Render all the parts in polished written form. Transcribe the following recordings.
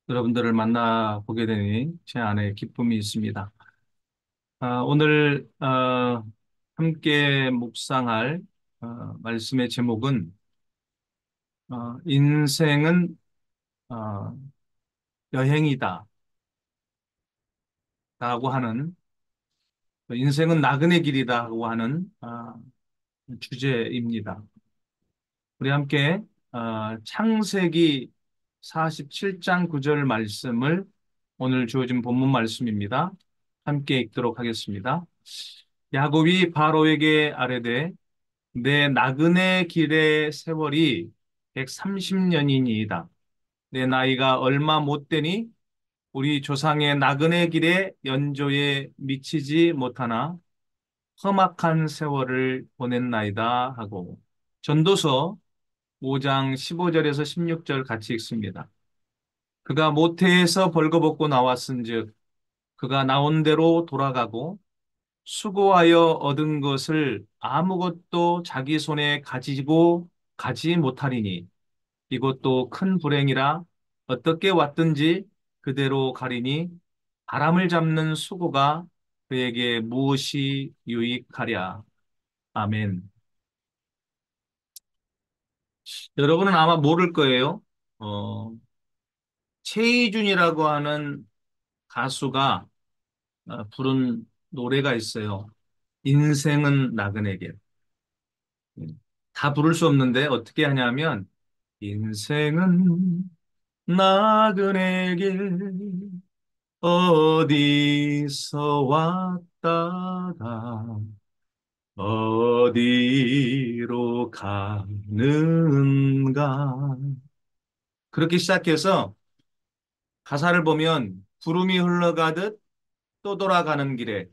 여러분들을 만나보게 되니 제 안에 기쁨이 있습니다. 오늘 함께 묵상할 말씀의 제목은 인생은 어, 여행이다 라고 하는, 인생은 나그네 길이다고 하는 주제입니다. 우리 함께 창세기 47장 9절 말씀을, 오늘 주어진 본문 말씀입니다, 함께 읽도록 하겠습니다. 야곱이 바로에게 아뢰되 내 나그네 길의 세월이 130년이니이다. 내 나이가 얼마 못 되니 우리 조상의 나그네 길의 연조에 미치지 못하나 험악한 세월을 보냈나이다 하고, 전도서 5장 15절에서 16절 같이 읽습니다. 그가 모태에서 벌거벗고 나왔은즉 그가 나온 대로 돌아가고 수고하여 얻은 것을 아무것도 자기 손에 가지고 가지 못하리니 이것도 큰 불행이라. 어떻게 왔든지 그대로 가리니 바람을 잡는 수고가 그에게 무엇이 유익하랴. 아멘. 여러분은 아마 모를 거예요. 어, 최희준이라고 하는 가수가 부른 노래가 있어요. 인생은 나그네길. 다 부를 수 없는데 어떻게 하냐면, 인생은 나그네길 어디서 왔다가 어디로 가는가. 그렇게 시작해서 가사를 보면 구름이 흘러가듯 또 돌아가는 길에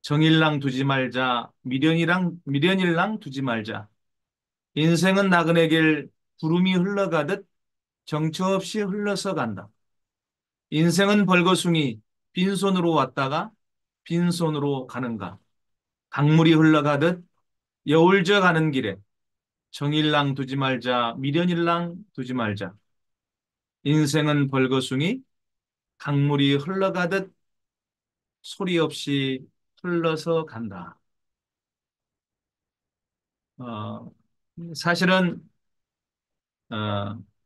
정일랑 두지 말자, 미련일랑 두지 말자. 인생은 나그네 길 구름이 흘러가듯 정처 없이 흘러서 간다. 인생은 벌거숭이 빈손으로 왔다가 빈손으로 가는가. 강물이 흘러가듯 여울져 가는 길에 정일랑 두지 말자, 미련일랑 두지 말자. 인생은 벌거숭이 강물이 흘러가듯 소리 없이 흘러서 간다. 어, 사실은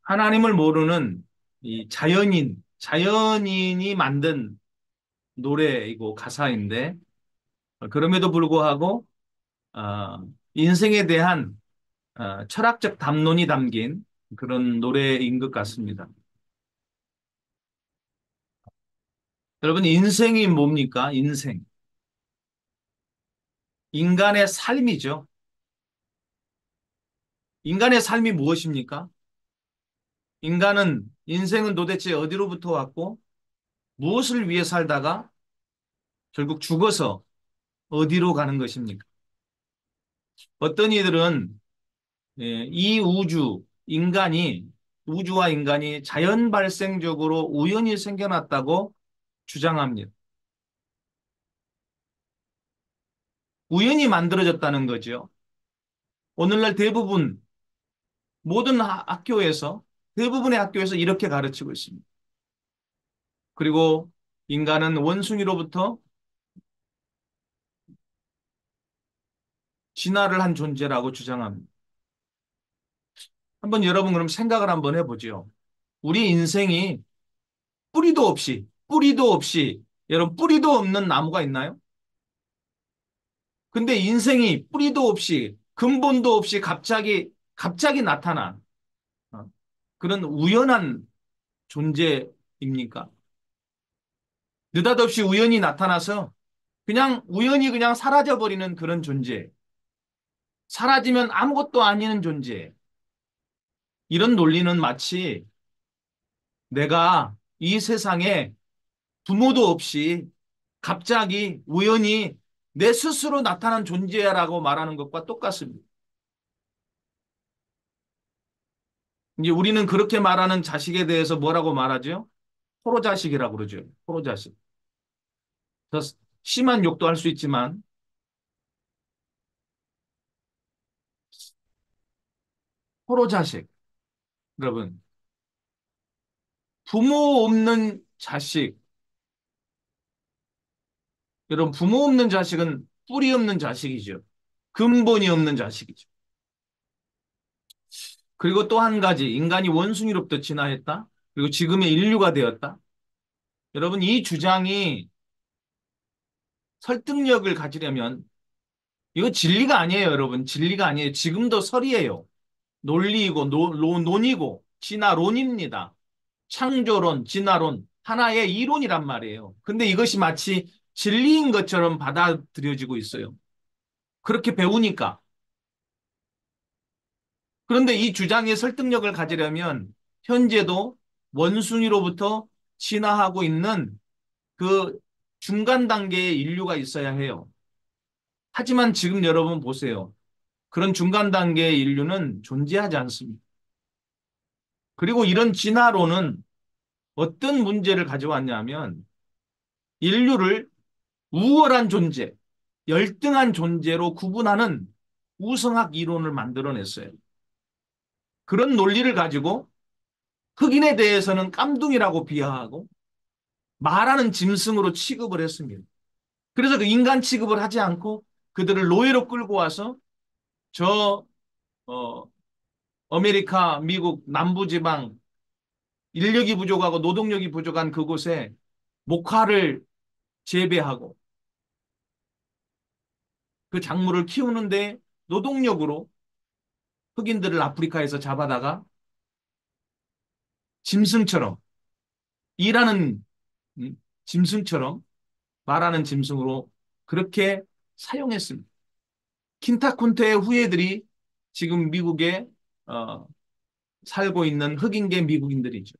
하나님을 모르는 이 자연인이 만든 노래이고 가사인데, 그럼에도 불구하고 인생에 대한 철학적 담론이 담긴 그런 노래인 것 같습니다. 여러분, 인생이 뭡니까? 인생. 인간의 삶이죠. 인간의 삶이 무엇입니까? 인생은 도대체 어디로부터 왔고, 무엇을 위해 살다가 결국 죽어서 어디로 가는 것입니까? 어떤 이들은 이 우주와 인간이 자연 발생적으로 우연히 생겨났다고 주장합니다. 우연히 만들어졌다는 거죠. 오늘날 모든 대부분의 학교에서 이렇게 가르치고 있습니다. 그리고 인간은 원숭이로부터 진화를 한 존재라고 주장합니다. 한번 여러분 그럼 생각을 한번 해보죠. 우리 인생이 여러분 뿌리도 없는 나무가 있나요? 근데 인생이 뿌리도 없이 근본도 없이 갑자기 나타난 어, 그런 우연한 존재입니까? 느닷없이 우연히 나타나서 그냥 우연히 그냥 사라져버리는 그런 존재. 사라지면 아무것도 아닌 존재. 이런 논리는 마치 내가 이 세상에 부모도 없이 갑자기 우연히 내 스스로 나타난 존재라고 말하는 것과 똑같습니다. 이제 우리는 그렇게 말하는 자식에 대해서 뭐라고 말하죠? 포로자식이라고 그러죠. 포로자식. 더 심한 욕도 할 수 있지만, 포로자식. 여러분, 부모 없는 자식, 여러분, 부모 없는 자식은 뿌리 없는 자식이죠. 근본이 없는 자식이죠. 그리고 또 한 가지, 인간이 원숭이로부터 진화했다. 그리고 지금의 인류가 되었다. 여러분, 이 주장이 설득력을 가지려면, 이거 진리가 아니에요, 여러분. 진리가 아니에요. 지금도 설이에요. 논리이고, 논이고, 진화론입니다. 창조론, 진화론, 하나의 이론이란 말이에요. 근데 이것이 마치 진리인 것처럼 받아들여지고 있어요. 그렇게 배우니까. 그런데 이 주장의 설득력을 가지려면 현재도 원숭이로부터 진화하고 있는 그 중간 단계의 인류가 있어야 해요. 하지만 지금 여러분 보세요. 그런 중간 단계의 인류는 존재하지 않습니다. 그리고 이런 진화론은 어떤 문제를 가져왔냐면 인류를 우월한 존재, 열등한 존재로 구분하는 우성학 이론을 만들어냈어요. 그런 논리를 가지고 흑인에 대해서는 깜둥이라고 비하하고 말하는 짐승으로 취급을 했습니다. 그래서 그 인간 취급을 하지 않고 그들을 노예로 끌고 와서 저 어, 아메리카, 미국 남부지방 인력이 부족하고 노동력이 부족한 그곳에 목화를 재배하고 그 작물을 키우는데 노동력으로 흑인들을 아프리카에서 잡아다가 짐승처럼 일하는 짐승처럼 말하는 짐승으로 그렇게 사용했습니다. 킨타쿤테의 후예들이 지금 미국에 어, 살고 있는 흑인계 미국인들이죠.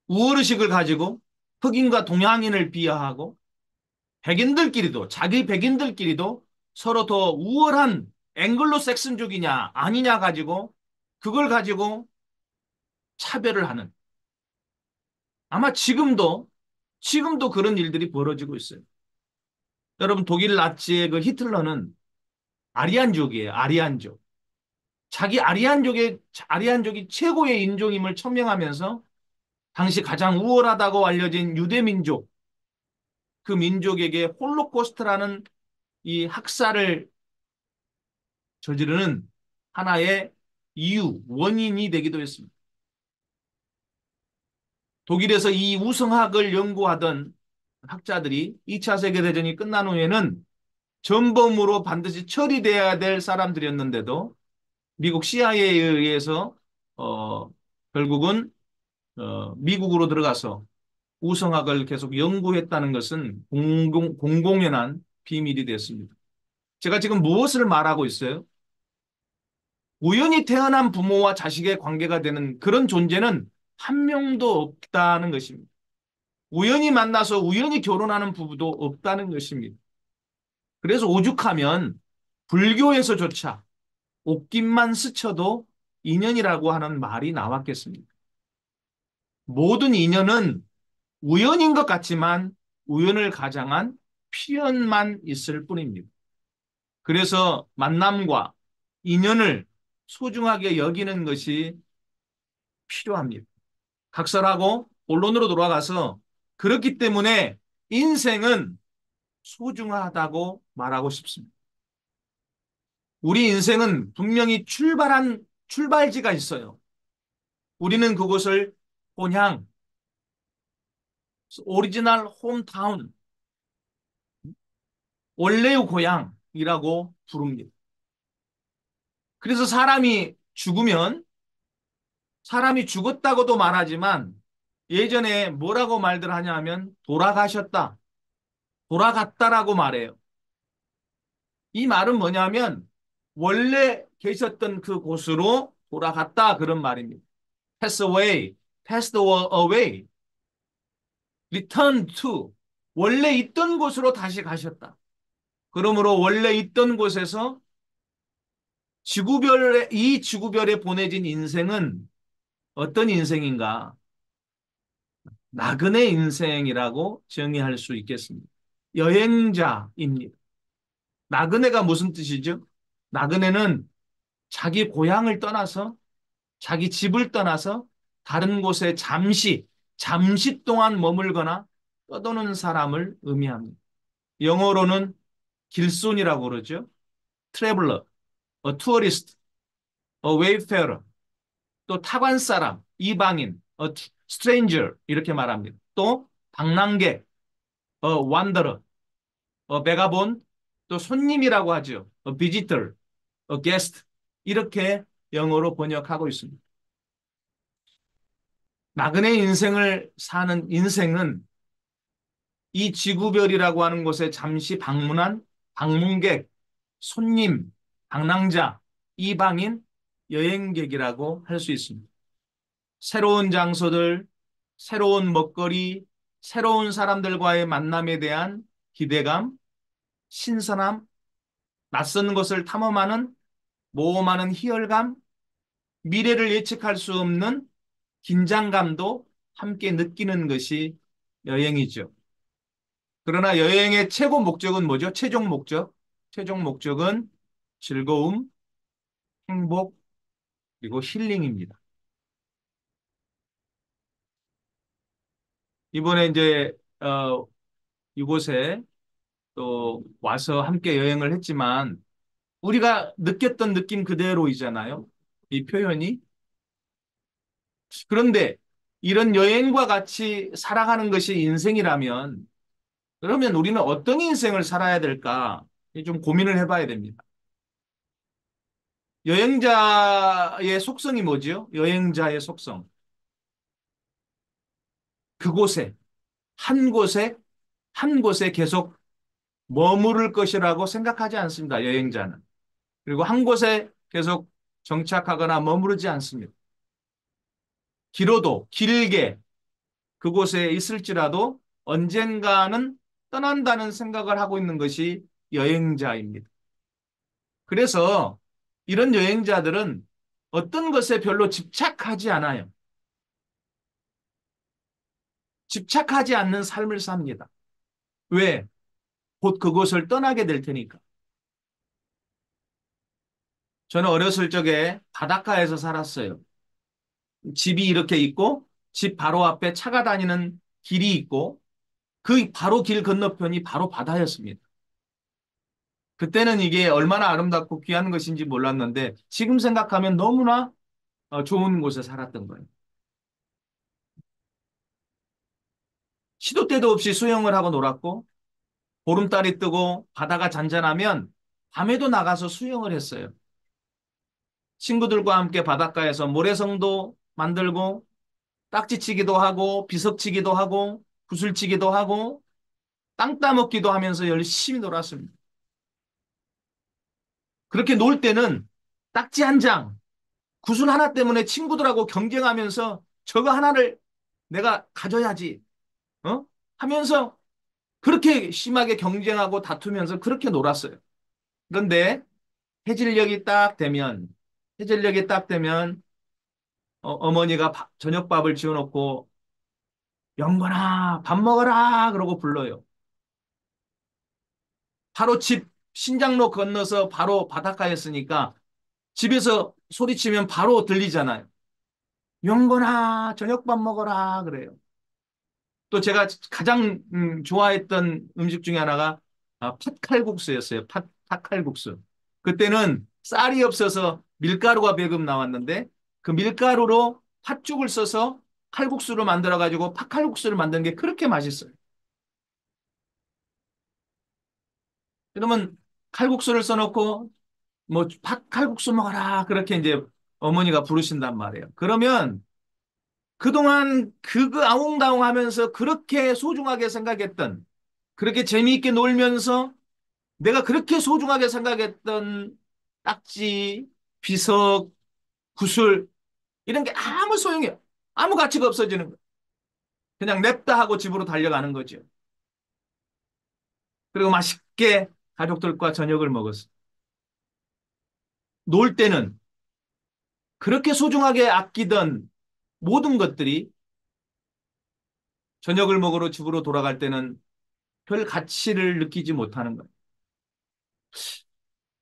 우월의식을 가지고 흑인과 동양인을 비하하고 백인들끼리도 자기 백인들끼리도 서로 더 우월한 앵글로 섹슨족이냐 아니냐 가지고 그걸 가지고 차별을 하는 아마 지금도 그런 일들이 벌어지고 있어요. 여러분 독일 나치의 그 히틀러는 아리안족이에요. 아리안족. 자기 아리안족이 최고의 인종임을 천명하면서 당시 가장 우월하다고 알려진 유대민족 그 민족에게 홀로코스트라는 이 학살을 저지르는 하나의 원인이 되기도 했습니다. 독일에서 이 우성학을 연구하던 학자들이 2차 세계대전이 끝난 후에는 전범으로 반드시 처리돼야 될 사람들이었는데도 미국 CIA에 의해서 어, 결국은 미국으로 들어가서 우성학을 계속 연구했다는 것은 공공연한 비밀이 됐습니다. 제가 지금 무엇을 말하고 있어요? 우연히 태어난 부모와 자식의 관계가 되는 그런 존재는 한 명도 없다는 것입니다. 우연히 만나서 우연히 결혼하는 부부도 없다는 것입니다. 그래서 오죽하면 불교에서조차 옷깃만 스쳐도 인연이라고 하는 말이 나왔겠습니까? 모든 인연은 우연인 것 같지만 우연을 가장한 필연만 있을 뿐입니다. 그래서 만남과 인연을 소중하게 여기는 것이 필요합니다. 각설하고 본론으로 돌아가서 그렇기 때문에 인생은 소중하다고 말하고 싶습니다. 우리 인생은 분명히 출발한 출발지가 있어요. 우리는 그곳을 본향, 오리지널 홈타운, 원래의 고향이라고 부릅니다. 그래서 사람이 죽었다고도 말하지만 예전에 뭐라고 말들 하냐 하면 돌아가셨다, 돌아갔다라고 말해요. 이 말은 뭐냐면 원래 계셨던 그 곳으로 돌아갔다 그런 말입니다. pass away, passed away, return to 원래 있던 곳으로 다시 가셨다. 그러므로 원래 있던 곳에서 이 지구별에 보내진 인생은 어떤 인생인가? 나그네 인생이라고 정의할 수 있겠습니다. 여행자입니다. 나그네가 무슨 뜻이죠? 나그네는 자기 고향을 떠나서 자기 집을 떠나서 다른 곳에 잠시 동안 머물거나 떠도는 사람을 의미합니다. 영어로는 길손이라고 그러죠. 트래블러, 투어리스트, 웨이페러, 또 타관 사람, 이방인, 스트레인저 이렇게 말합니다. 또 방랑객, 완더러, 베가본, 또 손님이라고 하죠. 비지터, 게스트 이렇게 영어로 번역하고 있습니다. 나그네 인생을 사는 인생은 이 지구별이라고 하는 곳에 잠시 방문한 방문객, 손님, 방랑자, 이방인, 여행객이라고 할 수 있습니다. 새로운 장소들, 새로운 먹거리, 새로운 사람들과의 만남에 대한 기대감, 신선함, 낯선 것을 탐험하는 모험하는 희열감, 미래를 예측할 수 없는 긴장감도 함께 느끼는 것이 여행이죠. 그러나 여행의 최고 목적은 뭐죠? 최종 목적. 최종 목적은 즐거움, 행복, 그리고 힐링입니다. 이번에 이제 이곳에 또 와서 함께 여행을 했지만 우리가 느꼈던 느낌 그대로이잖아요. 이 표현이. 그런데 이런 여행과 같이 살아가는 것이 인생이라면 그러면 우리는 어떤 인생을 살아야 될까? 좀 고민을 해봐야 됩니다. 여행자의 속성이 뭐지요? 여행자의 속성. 그곳에, 한 곳에, 한 곳에 계속 머무를 것이라고 생각하지 않습니다. 여행자는. 그리고 한 곳에 계속 정착하거나 머무르지 않습니다. 길어도 길게 그곳에 있을지라도 언젠가는 떠난다는 생각을 하고 있는 것이 여행자입니다. 그래서 이런 여행자들은 어떤 것에 별로 집착하지 않아요. 집착하지 않는 삶을 삽니다. 왜? 곧 그곳을 떠나게 될 테니까. 저는 어렸을 적에 바닷가에서 살았어요. 집이 이렇게 있고 집 바로 앞에 차가 다니는 길이 있고 그 바로 길 건너편이 바로 바다였습니다. 그때는 이게 얼마나 아름답고 귀한 것인지 몰랐는데 지금 생각하면 너무나 좋은 곳에 살았던 거예요. 시도 때도 없이 수영을 하고 놀았고 보름달이 뜨고 바다가 잔잔하면 밤에도 나가서 수영을 했어요. 친구들과 함께 바닷가에서 모래성도 만들고 딱지치기도 하고 비석치기도 하고 구슬치기도 하고 땅 따먹기도 하면서 열심히 놀았습니다. 그렇게 놀 때는 딱지 한 장, 구슬 하나 때문에 친구들하고 경쟁하면서 저거 하나를 내가 가져야지, 어? 하면서 그렇게 심하게 경쟁하고 다투면서 그렇게 놀았어요. 그런데 해질녘이 딱 되면, 해질녘이 딱 되면, 어머니가 저녁밥을 지어놓고, 영건아, 밥 먹어라! 그러고 불러요. 바로 집, 신장로 건너서 바로 바닷가였으니까 집에서 소리치면 바로 들리잖아요. 영건아, 저녁밥 먹어라! 그래요. 또 제가 가장 좋아했던 음식 중에 하나가 팥칼국수였어요. 팥칼국수. 그때는 쌀이 없어서 밀가루가 배금 나왔는데 그 밀가루로 팥죽을 써서 칼국수를 만들어가지고 팥칼국수를 만드는 게 그렇게 맛있어요. 그러면 칼국수를 써놓고 뭐 팥칼국수 먹어라 그렇게 이제 어머니가 부르신단 말이에요. 그러면 그동안 그거 아웅다웅 하면서 그렇게 소중하게 생각했던 그렇게 재미있게 놀면서 내가 그렇게 소중하게 생각했던 딱지, 비석, 구슬 이런 게 아무 소용이 아무 가치가 없어지는 거예요. 그냥 냅다 하고 집으로 달려가는 거죠. 그리고 맛있게 가족들과 저녁을 먹었어요. 놀 때는 그렇게 소중하게 아끼던 모든 것들이 저녁을 먹으러 집으로 돌아갈 때는 별 가치를 느끼지 못하는 거예요.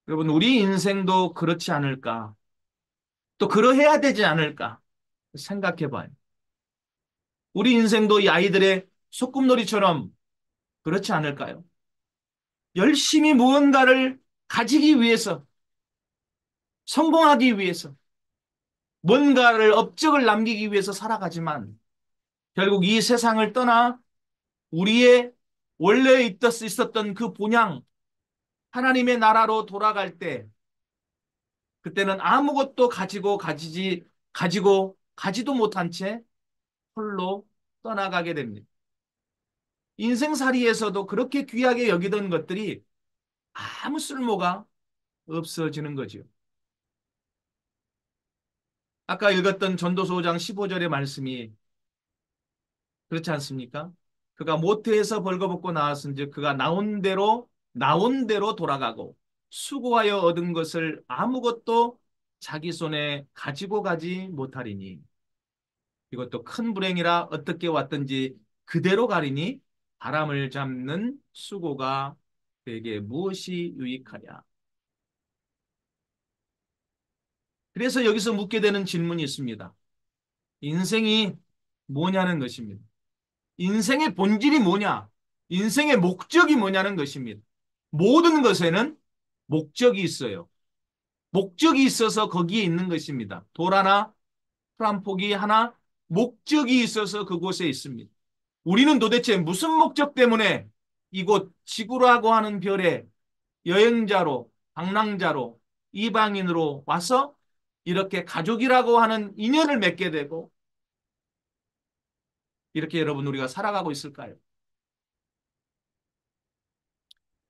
여러분, 우리 인생도 그렇지 않을까? 또 그러해야 되지 않을까? 생각해 봐요. 우리 인생도 이 아이들의 소꿉놀이처럼 그렇지 않을까요? 열심히 무언가를 가지기 위해서, 성공하기 위해서, 뭔가를 업적을 남기기 위해서 살아가지만 결국 이 세상을 떠나 우리의 원래 있었던 그 본향, 하나님의 나라로 돌아갈 때 그때는 아무것도 가지도 못한 채 홀로 떠나가게 됩니다. 인생살이에서도 그렇게 귀하게 여기던 것들이 아무 쓸모가 없어지는 거죠. 아까 읽었던 전도서 5장 15절의 말씀이 그렇지 않습니까? 그가 모태에서 벌거벗고 나왔은즉 그가 나온 대로 돌아가고 수고하여 얻은 것을 아무것도 자기 손에 가지고 가지 못하리니 이것도 큰 불행이라 어떻게 왔든지 그대로 가리니 바람을 잡는 수고가 그에게 무엇이 유익하냐. 그래서 여기서 묻게 되는 질문이 있습니다. 인생이 뭐냐는 것입니다. 인생의 본질이 뭐냐? 인생의 목적이 뭐냐는 것입니다. 모든 것에는 목적이 있어요. 목적이 있어서 거기에 있는 것입니다. 돌 하나, 풀 한 포기 하나, 목적이 있어서 그곳에 있습니다. 우리는 도대체 무슨 목적 때문에 이곳 지구라고 하는 별에 여행자로, 방랑자로, 이방인으로 와서 이렇게 가족이라고 하는 인연을 맺게 되고 이렇게 여러분 우리가 살아가고 있을까요?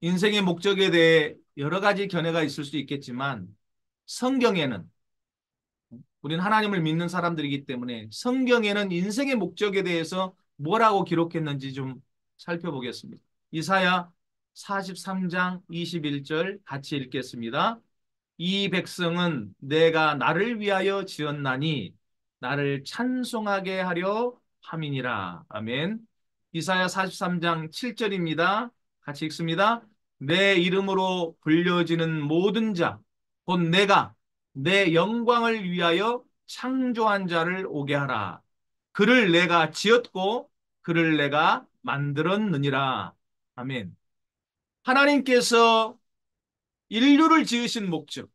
인생의 목적에 대해 여러 가지 견해가 있을 수 있겠지만 성경에는 우리는 하나님을 믿는 사람들이기 때문에 성경에는 인생의 목적에 대해서 뭐라고 기록했는지 좀 살펴보겠습니다. 이사야 43장 21절 같이 읽겠습니다. 이 백성은 내가 나를 위하여 지었나니 나를 찬송하게 하려 함이니라. 아멘. 이사야 43장 7절입니다. 같이 읽습니다. 내 이름으로 불려지는 모든 자, 곧 내가 내 영광을 위하여 창조한 자를 오게 하라. 그를 내가 지었고 그를 내가 만들었느니라. 아멘. 하나님께서 인류를 지으신 목적,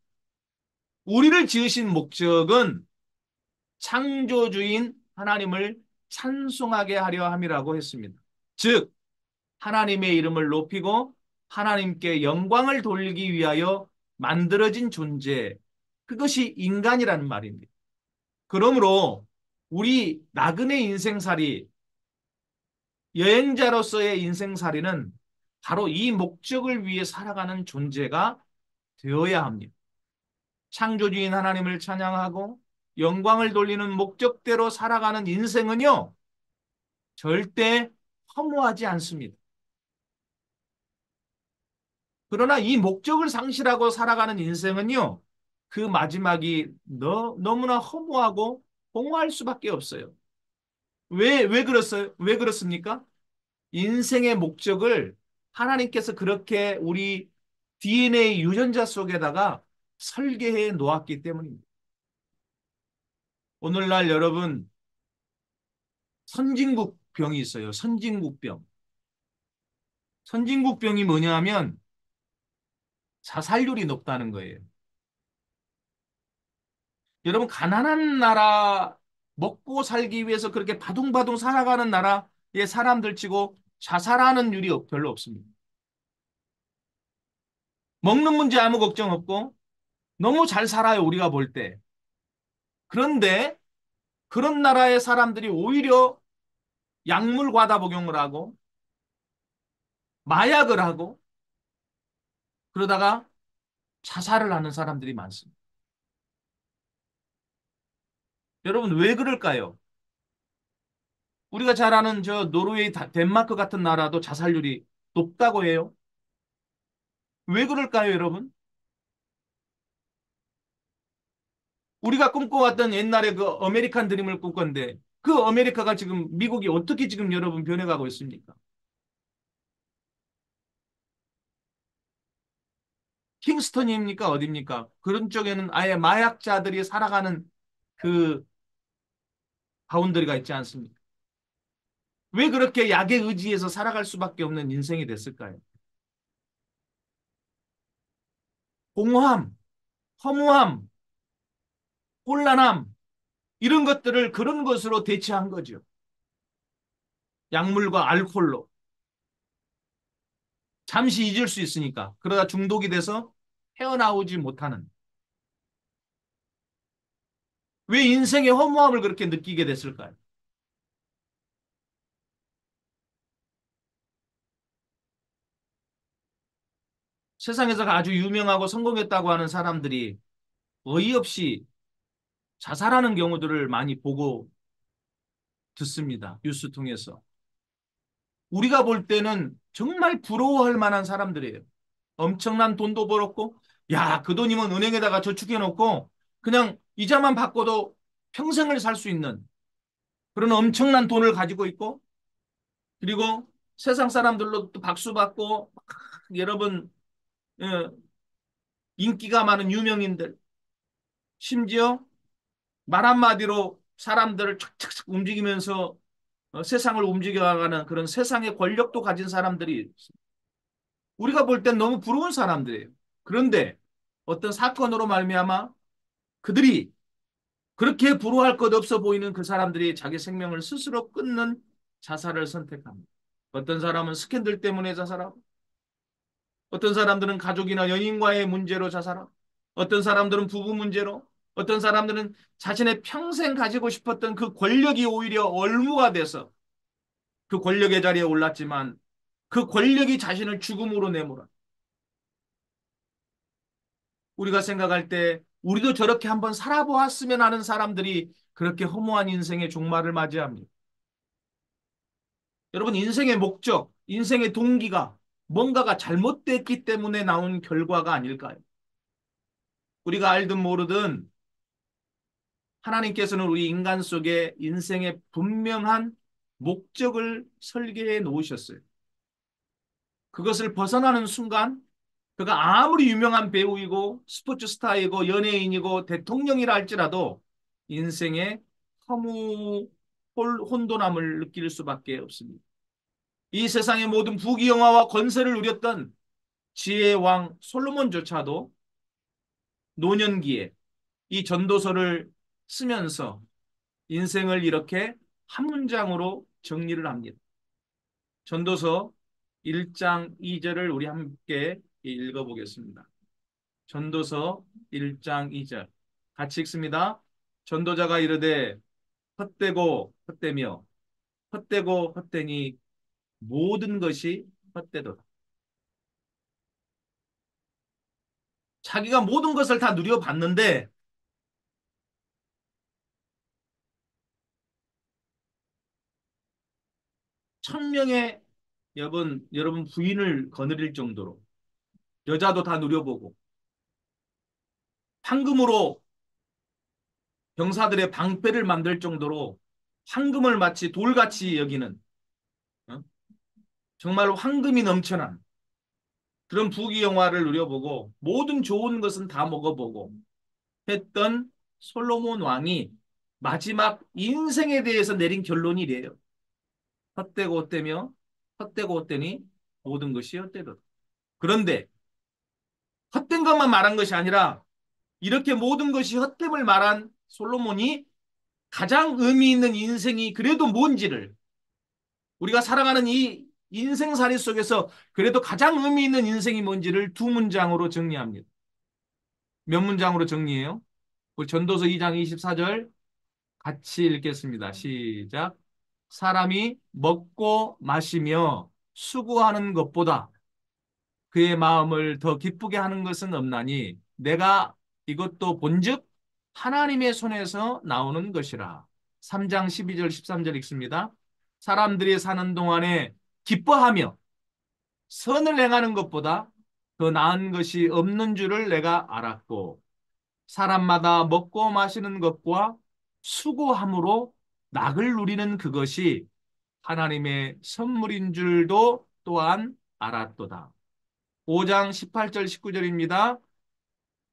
우리를 지으신 목적은 창조주인 하나님을 찬송하게 하려 함이라고 했습니다. 즉, 하나님의 이름을 높이고 하나님께 영광을 돌리기 위하여 만들어진 존재, 그것이 인간이라는 말입니다. 그러므로 우리 나그네 인생살이, 여행자로서의 인생살이는 바로 이 목적을 위해 살아가는 존재가 되어야 합니다. 창조주인 하나님을 찬양하고 영광을 돌리는 목적대로 살아가는 인생은요, 절대 허무하지 않습니다. 그러나 이 목적을 상실하고 살아가는 인생은요, 그 마지막이 너무나 허무하고 공허할 수밖에 없어요. 왜 그렇어요? 왜 그렇습니까? 인생의 목적을 하나님께서 그렇게 우리 DNA 유전자 속에다가 설계해 놓았기 때문입니다. 오늘날 여러분, 선진국병이 있어요. 선진국병. 선진국병이 뭐냐 하면 자살률이 높다는 거예요. 여러분, 가난한 나라, 먹고 살기 위해서 그렇게 바둥바둥 살아가는 나라의 사람들 치고 자살하는 율이 별로 없습니다. 먹는 문제 아무 걱정 없고 너무 잘 살아요, 우리가 볼 때. 그런데 그런 나라의 사람들이 오히려 약물 과다 복용을 하고 마약을 하고 그러다가 자살을 하는 사람들이 많습니다. 여러분, 왜 그럴까요? 우리가 잘 아는 저 노르웨이, 덴마크 같은 나라도 자살률이 높다고 해요. 왜 그럴까요, 여러분? 우리가 꿈꿔왔던 옛날에 그 아메리칸 드림을 꿈꿨는데 그 아메리카가 지금 미국이 어떻게 지금 여러분 변해가고 있습니까? 킹스턴입니까? 어딥니까? 그런 쪽에는 아예 마약자들이 살아가는 그 바운더리가 있지 않습니까? 왜 그렇게 약에 의지해서 살아갈 수밖에 없는 인생이 됐을까요? 공허함, 허무함, 곤란함, 이런 것들을 그런 것으로 대체한 거죠. 약물과 알코올로. 잠시 잊을 수 있으니까. 그러다 중독이 돼서 헤어나오지 못하는. 왜 인생의 허무함을 그렇게 느끼게 됐을까요? 세상에서 아주 유명하고 성공했다고 하는 사람들이 어이없이 자살하는 경우들을 많이 보고 듣습니다. 뉴스 통해서. 우리가 볼 때는 정말 부러워할 만한 사람들이에요. 엄청난 돈도 벌었고, 야, 그 돈이면 은행에다가 저축해 놓고 그냥 이자만 받고도 평생을 살 수 있는 그런 엄청난 돈을 가지고 있고, 그리고 세상 사람들로 또 박수 받고 여러분 어, 인기가 많은 유명인들, 심지어 말 한마디로 사람들을 착착착 움직이면서 세상을 움직여가는 그런 세상의 권력도 가진 사람들이 우리가 볼 땐 너무 부러운 사람들이에요. 그런데 어떤 사건으로 말미암아 그들이 그렇게 부러워할 것 없어 보이는 그 사람들이 자기 생명을 스스로 끊는 자살을 선택합니다. 어떤 사람은 스캔들 때문에 자살하고, 어떤 사람들은 가족이나 연인과의 문제로 자살하고, 어떤 사람들은 부부 문제로, 어떤 사람들은 자신의 평생 가지고 싶었던 그 권력이 오히려 얼무가 돼서 그 권력의 자리에 올랐지만 그 권력이 자신을 죽음으로 내몰아. 우리가 생각할 때 우리도 저렇게 한번 살아보았으면 하는 사람들이 그렇게 허무한 인생의 종말을 맞이합니다. 여러분, 인생의 목적, 인생의 동기가 뭔가가 잘못됐기 때문에 나온 결과가 아닐까요? 우리가 알든 모르든 하나님께서는 우리 인간 속에 인생의 분명한 목적을 설계해 놓으셨어요. 그것을 벗어나는 순간 그가 아무리 유명한 배우이고 스포츠 스타이고 연예인이고 대통령이라 할지라도 인생의 허무 혼돈함을 느낄 수밖에 없습니다. 이 세상의 모든 부귀영화와 권세를 누렸던 지혜의 왕 솔로몬조차도 노년기에 이 전도서를 쓰면서 인생을 이렇게 한 문장으로 정리를 합니다. 전도서 1장 2절을 우리 함께 읽어보겠습니다. 전도서 1장 2절 같이 읽습니다. 전도자가 이르되 헛되고 헛되며 헛되고 헛되니 모든 것이 헛되도다. 자기가 모든 것을 다 누려봤는데 천명의 여러분 부인을 거느릴 정도로 여자도 다 누려보고 황금으로 병사들의 방패를 만들 정도로 황금을 마치 돌같이 여기는 어? 정말 황금이 넘쳐난 그런 부귀영화를 누려보고 모든 좋은 것은 다 먹어보고 했던 솔로몬 왕이 마지막 인생에 대해서 내린 결론이 이래요. 헛되고 헛되며 헛되고 헛되니 모든 것이 헛되도다. 그런데 헛된 것만 말한 것이 아니라 이렇게 모든 것이 헛됨을 말한 솔로몬이 가장 의미 있는 인생이 그래도 뭔지를 우리가 살아가는 이 인생살이 속에서 그래도 가장 의미 있는 인생이 뭔지를 두 문장으로 정리합니다. 몇 문장으로 정리해요? 우리 전도서 2장 24절 같이 읽겠습니다. 시작. 사람이 먹고 마시며 수고하는 것보다 그의 마음을 더 기쁘게 하는 것은 없나니 내가 이것도 본즉 하나님의 손에서 나오는 것이라. 3장 12절 13절 읽습니다. 사람들이 사는 동안에 기뻐하며 선을 행하는 것보다 더 나은 것이 없는 줄을 내가 알았고 사람마다 먹고 마시는 것과 수고함으로 낙을 누리는 그것이 하나님의 선물인 줄도 또한 알았도다. 5장 18절 19절입니다.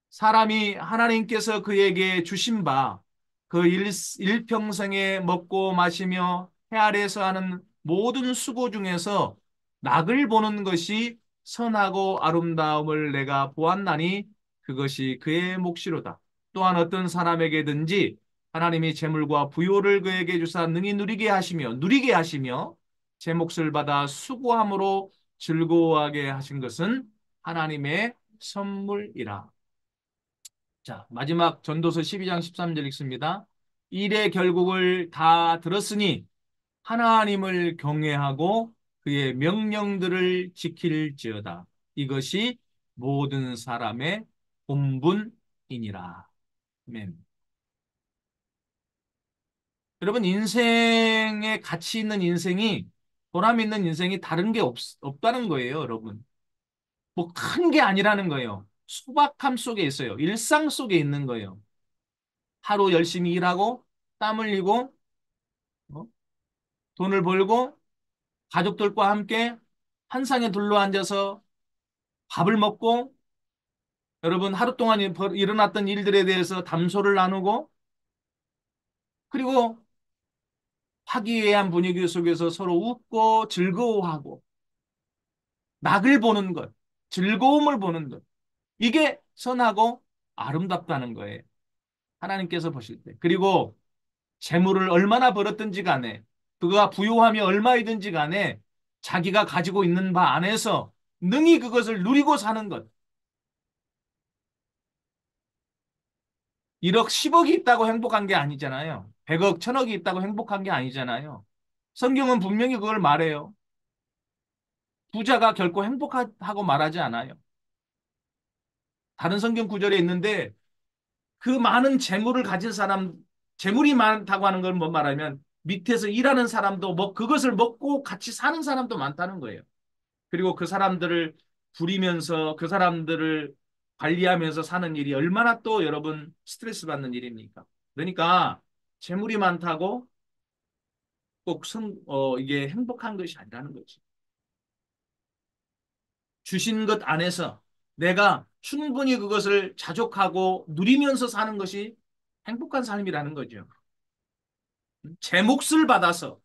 사람이 하나님께서 그에게 주신 바 그 일평생에 먹고 마시며 해 아래에서 하는 모든 수고 중에서 낙을 보는 것이 선하고 아름다움을 내가 보았나니 그것이 그의 몫이로다. 또한 어떤 사람에게든지 하나님이 재물과 부요를 그에게 주사 능히 누리게 하시며 제 몫을 받아 수고함으로 즐거워하게 하신 것은 하나님의 선물이라. 자, 마지막 전도서 12장 13절 읽습니다. 일의 결국을 다 들었으니 하나님을 경외하고 그의 명령들을 지킬지어다. 이것이 모든 사람의 본분이니라. 아멘. 여러분, 인생에 가치 있는 인생이, 보람 있는 인생이 다른 게 없다는 거예요, 여러분. 뭐 큰 게 아니라는 거예요. 소박함 속에 있어요. 일상 속에 있는 거예요. 하루 열심히 일하고, 땀 흘리고, 어? 돈을 벌고, 가족들과 함께 한 상에 둘러앉아서 밥을 먹고, 여러분 하루 동안 일어났던 일들에 대해서 담소를 나누고, 그리고 화기애애한 분위기 속에서 서로 웃고 즐거워하고, 낙을 보는 것, 즐거움을 보는 것. 이게 선하고 아름답다는 거예요. 하나님께서 보실 때. 그리고 재물을 얼마나 벌었든지 간에, 그가 부유함이 얼마이든지 간에 자기가 가지고 있는 바 안에서 능히 그것을 누리고 사는 것. 1억, 10억이 있다고 행복한 게 아니잖아요. 100억, 1000억이 있다고 행복한 게 아니잖아요. 성경은 분명히 그걸 말해요. 부자가 결코 행복하고 말하지 않아요. 다른 성경 구절에 있는데 그 많은 재물을 가진 사람, 재물이 많다고 하는 걸 뭐 말하면 밑에서 일하는 사람도 뭐 그것을 먹고 같이 사는 사람도 많다는 거예요. 그리고 그 사람들을 부리면서 그 사람들을 관리하면서 사는 일이 얼마나 또 여러분 스트레스 받는 일입니까? 그러니까 재물이 많다고 꼭 이게 행복한 것이 아니라는 거지. 주신 것 안에서 내가 충분히 그것을 자족하고 누리면서 사는 것이 행복한 삶이라는 거죠. 제 몫을 받아서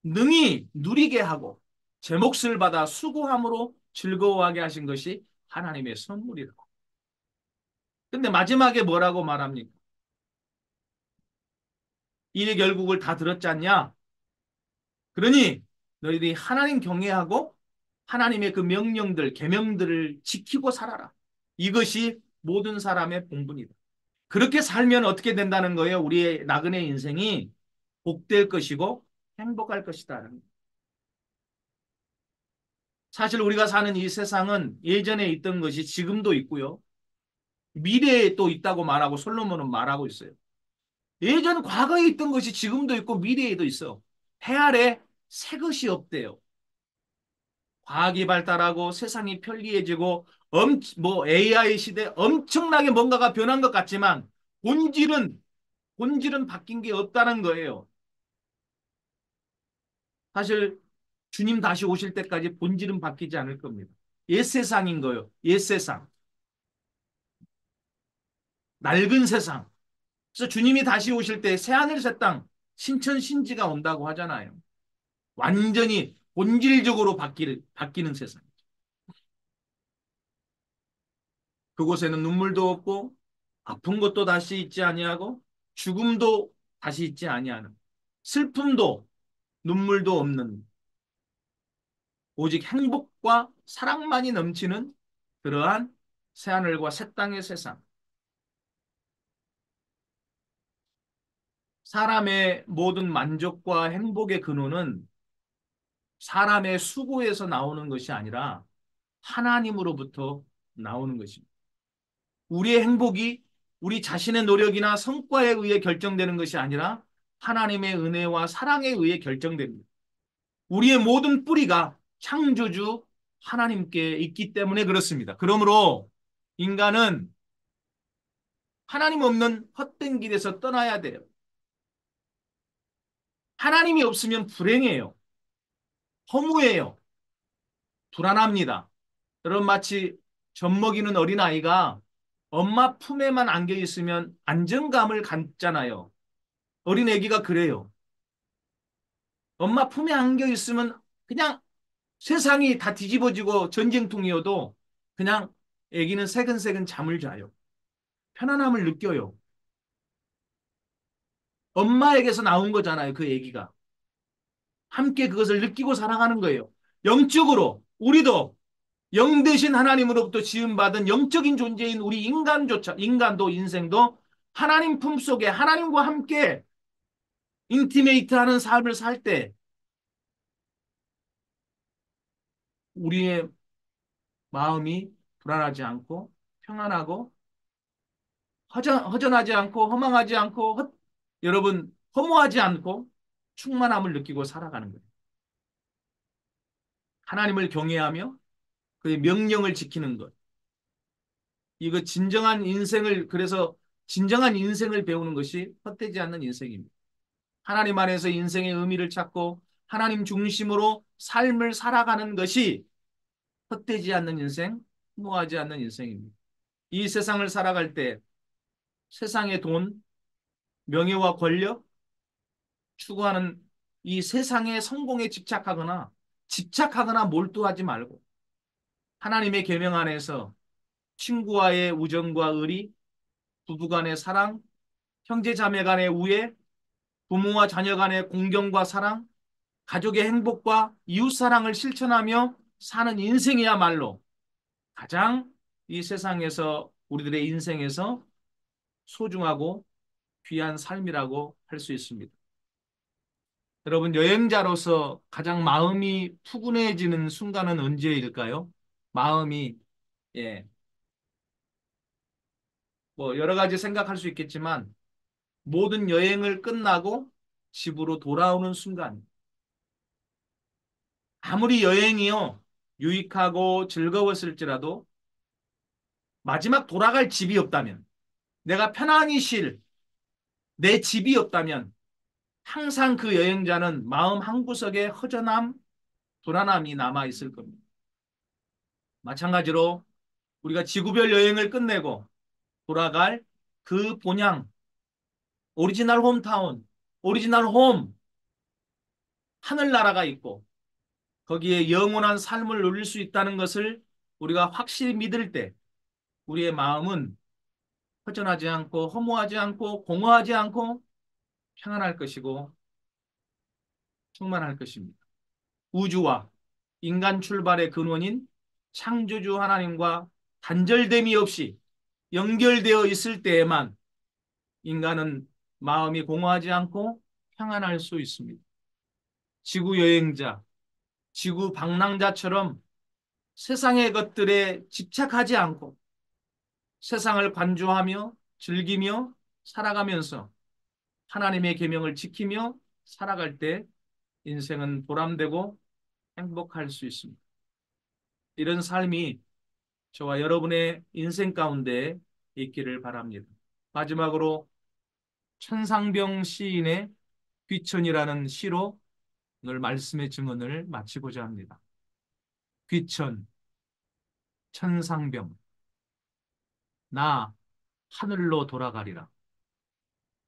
능히 누리게 하고 제 몫을 받아 수고함으로 즐거워하게 하신 것이 하나님의 선물이라고. 근데 마지막에 뭐라고 말합니까? 이의 결국을 다 들었지 않냐? 그러니 너희들이 하나님 경외하고 하나님의 그 명령들, 계명들을 지키고 살아라. 이것이 모든 사람의 본분이다. 그렇게 살면 어떻게 된다는 거예요? 우리의 나그네 인생이 복될 것이고 행복할 것이다. 사실 우리가 사는 이 세상은 예전에 있던 것이 지금도 있고요. 미래에 또 있다고 말하고 솔로몬은 말하고 있어요. 예전 과거에 있던 것이 지금도 있고 미래에도 있어. 해 아래 새 것이 없대요. 과학이 발달하고 세상이 편리해지고 뭐 AI 시대 엄청나게 뭔가가 변한 것 같지만 본질은 본질은 바뀐 게 없다는 거예요. 사실 주님 다시 오실 때까지 본질은 바뀌지 않을 겁니다. 옛 세상인 거예요. 옛 세상. 낡은 세상. 그래서 주님이 다시 오실 때 새하늘 새 땅, 신천 신지가 온다고 하잖아요. 완전히 본질적으로 바뀌는 세상. 그곳에는 눈물도 없고 아픈 것도 다시 있지 아니하고 죽음도 다시 있지 아니하는 슬픔도 눈물도 없는 오직 행복과 사랑만이 넘치는 그러한 새하늘과 새 땅의 세상. 사람의 모든 만족과 행복의 근원은 사람의 수고에서 나오는 것이 아니라 하나님으로부터 나오는 것입니다. 우리의 행복이 우리 자신의 노력이나 성과에 의해 결정되는 것이 아니라 하나님의 은혜와 사랑에 의해 결정됩니다. 우리의 모든 뿌리가 창조주 하나님께 있기 때문에 그렇습니다. 그러므로 인간은 하나님 없는 헛된 길에서 떠나야 돼요. 하나님이 없으면 불행해요. 허무해요. 불안합니다. 여러분 마치 젖먹이는 어린아이가 엄마 품에만 안겨 있으면 안정감을 갖잖아요. 어린 애기가 그래요. 엄마 품에 안겨 있으면 그냥 세상이 다 뒤집어지고 전쟁통이어도 그냥 애기는 새근새근 잠을 자요. 편안함을 느껴요. 엄마에게서 나온 거잖아요, 그 애기가. 함께 그것을 느끼고 살아가는 거예요. 영적으로 우리도 영 대신 하나님으로부터 지음받은 영적인 존재인 우리 인간조차, 인간도 인생도 하나님 품속에 하나님과 함께 인티메이트하는 삶을 살 때 우리의 마음이 불안하지 않고 평안하고 허전하지 않고 허망하지 않고 여러분 허무하지 않고 충만함을 느끼고 살아가는 거예요. 하나님을 경외하며 그의 명령을 지키는 것. 이거 진정한 인생을 그래서 진정한 인생을 배우는 것이 헛되지 않는 인생입니다. 하나님 안에서 인생의 의미를 찾고 하나님 중심으로 삶을 살아가는 것이 헛되지 않는 인생, 무하지 않는 인생입니다. 이 세상을 살아갈 때 세상의 돈, 명예와 권력, 추구하는 이 세상의 성공에 집착하거나 몰두하지 말고 하나님의 계명 안에서 친구와의 우정과 의리, 부부간의 사랑, 형제자매 간의 우애, 부모와 자녀 간의 공경과 사랑, 가족의 행복과 이웃사랑을 실천하며 사는 인생이야말로 가장 이 세상에서 우리들의 인생에서 소중하고 귀한 삶이라고 할 수 있습니다. 여러분, 여행자로서 가장 마음이 푸근해지는 순간은 언제일까요? 마음이, 예, 뭐 여러 가지 생각할 수 있겠지만 모든 여행을 끝나고 집으로 돌아오는 순간, 아무리 여행이요, 유익하고 즐거웠을지라도 마지막 돌아갈 집이 없다면, 내가 편안히 쉴 내 집이 없다면 항상 그 여행자는 마음 한구석에 허전함, 불안함이 남아 있을 겁니다. 마찬가지로 우리가 지구별 여행을 끝내고 돌아갈 그 본향, 오리지널 홈타운, 오리지널 홈, 하늘나라가 있고 거기에 영원한 삶을 누릴 수 있다는 것을 우리가 확실히 믿을 때 우리의 마음은 허전하지 않고 허무하지 않고 공허하지 않고 평안할 것이고 충만할 것입니다. 우주와 인간 출발의 근원인 창조주 하나님과 단절됨이 없이 연결되어 있을 때에만 인간은 마음이 공허하지 않고 평안할 수 있습니다. 지구 여행자, 지구 방랑자처럼 세상의 것들에 집착하지 않고 세상을 관조하며 즐기며 살아가면서 하나님의 계명을 지키며 살아갈 때 인생은 보람되고 행복할 수 있습니다. 이런 삶이 저와 여러분의 인생 가운데 있기를 바랍니다. 마지막으로 천상병 시인의 귀천이라는 시로 오늘 말씀의 증언을 마치고자 합니다. 귀천, 천상병, 나 하늘로 돌아가리라.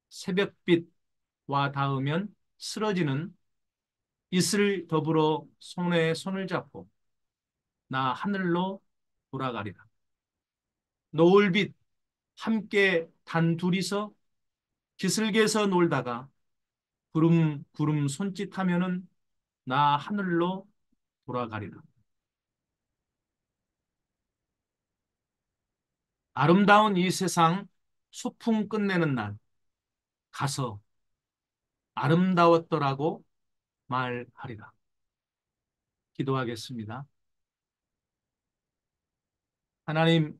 새벽빛과 닿으면 쓰러지는 이슬 더불어 손에 손을 잡고 나 하늘로 돌아가리라. 노을빛 함께 단둘이서 기슭에서 놀다가 구름 구름 손짓하면은 나 하늘로 돌아가리라. 아름다운 이 세상 소풍 끝내는 날 가서 아름다웠더라고 말하리라. 기도하겠습니다. 하나님,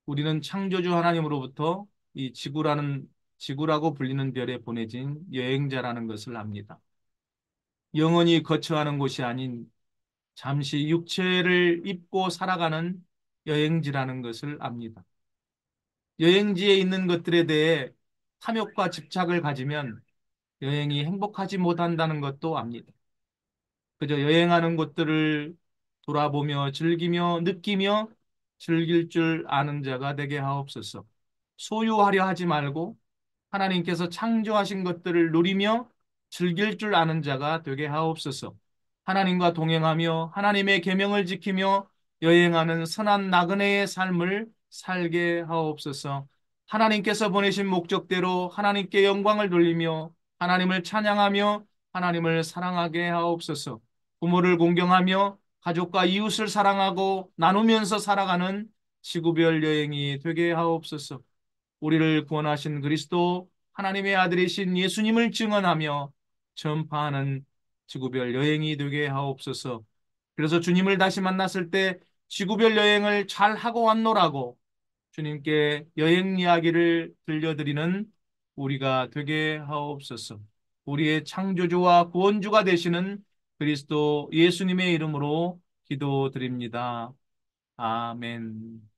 우리는 창조주 하나님으로부터 이 지구라고 불리는 별에 보내진 여행자라는 것을 압니다. 영원히 거처하는 곳이 아닌 잠시 육체를 입고 살아가는 여행지라는 것을 압니다. 여행지에 있는 것들에 대해 탐욕과 집착을 가지면 여행이 행복하지 못한다는 것도 압니다. 그저 여행하는 곳들을 돌아보며 즐기며 느끼며 즐길 줄 아는 자가 되게 하옵소서. 소유하려 하지 말고 하나님께서 창조하신 것들을 누리며 즐길 줄 아는 자가 되게 하옵소서. 하나님과 동행하며 하나님의 계명을 지키며 여행하는 선한 나그네의 삶을 살게 하옵소서. 하나님께서 보내신 목적대로 하나님께 영광을 돌리며 하나님을 찬양하며 하나님을 사랑하게 하옵소서. 부모를 공경하며 가족과 이웃을 사랑하고 나누면서 살아가는 지구별 여행이 되게 하옵소서. 우리를 구원하신 그리스도 하나님의 아들이신 예수님을 증언하며 전파하는 지구별 여행이 되게 하옵소서. 그래서 주님을 다시 만났을 때 지구별 여행을 잘 하고 왔노라고 주님께 여행 이야기를 들려드리는 우리가 되게 하옵소서. 우리의 창조주와 구원주가 되시는 그리스도 예수님의 이름으로 기도드립니다. 아멘.